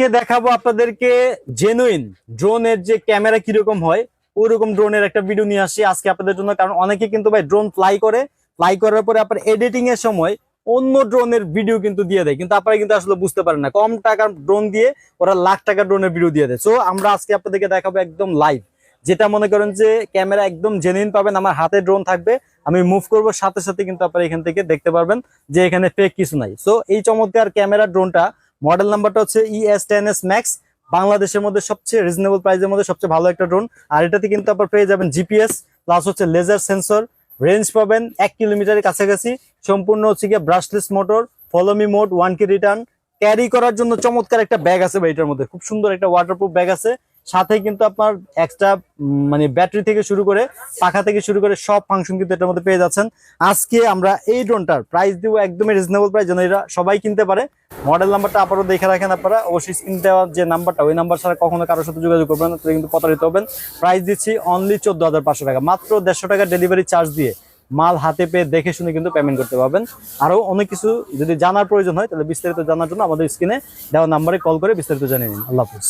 আজকে দেখাবো আপনাদেরকে জেনুইন ড্রোনের যে ক্যামেরা কিরকম হয় ওইরকম ড্রোনের একটা ভিডিও নিয়ে আসছি আজকে আপনাদের জন্য। কারণ অনেকে কিন্তু ভাই ড্রোন ফ্লাই করার পরে আপনার এডিটিং এর সময় অন্য ড্রোনের ভিডিও কিন্তু দিয়ে দেয়, কিন্তু আপনারা কিন্তু আসলে বুঝতে পারেন না। কম টাকার ড্রোন দিয়ে ওরা লাখ টাকার ড্রোনের ভিডিও দিয়ে দেয়। সো আমরা আজকে আপনাদেরকে দেখাবো একদম লাইভ, যেটা মনে করেন যে ক্যামেরা একদম জেনুইন পাবেন। আমার হাতে ড্রোন থাকবে, আমি মুভ করব সাথে সাথে কিন্তু আপনারা এখান থেকে দেখতে পারবেন যে এখানে ফেক কিছু নাই। সো এই চমৎকার ক্যামেরা ড্রোনটা মডেল নাম্বারটা হচ্ছে ES10S Max, বাংলাদেশের মধ্যে সবচেয়ে রিজনেবল প্রাইসের মধ্যে সবচেয়ে ভালো একটা ড্রোন। আর এটাতে কিন্তু আপনার পেয়ে যাবেন জিপিএস প্লাস হচ্ছে লেজার সেন্সর, রেঞ্জ পাবেন 1 কিলোমিটারের কাছাকাছি, সম্পূর্ণ হচ্ছে গিয়ে brushless motor, follow me mode, 1K return. Carry করার জন্য চমৎকার একটা ব্যাগ আছে ভাই, এটার মধ্যে খুব সুন্দর একটা ওয়াটারপ্রুফ ব্যাগ আছে। সাথে কিন্তু আপনার এক্সট্রা মানে ব্যাটারি থেকে শুরু করে পাখা থেকে শুরু করে সব ফাংশন কিন্তু এটার মধ্যে পেয়ে যাচ্ছেন। আজকে আমরা এই ড্রোনটার প্রাইস দিব একদমই রিজনেবল প্রাইস, যেন এরা সবাই কিনতে পারে। মডেল নাম্বারটা আবারও দেখে রাখেন আপনারা, অবশ্যই স্ক্রিন দেওয়ার যে নাম্বারটা ওই নাম্বার ছাড়া কখনো কারোর সাথে যোগাযোগ করবেন না, তাহলে কিন্তু প্রতারিত হবেন। প্রাইস দিচ্ছি অনলি 14,500 টাকা, মাত্র 150 টাকা ডেলিভারি চার্জ দিয়ে মাল হাতে পেয়ে দেখে শুনে কিন্তু পেমেন্ট করতে পারবেন। আরো অনেক কিছু যদি জানার প্রয়োজন হয় তাহলে বিস্তারিত জানার জন্য আমাদের স্ক্রিনে দেওয়া নাম্বারে কল করে বিস্তারিত জানিয়ে নিন। আল্লাহ হাফিজ।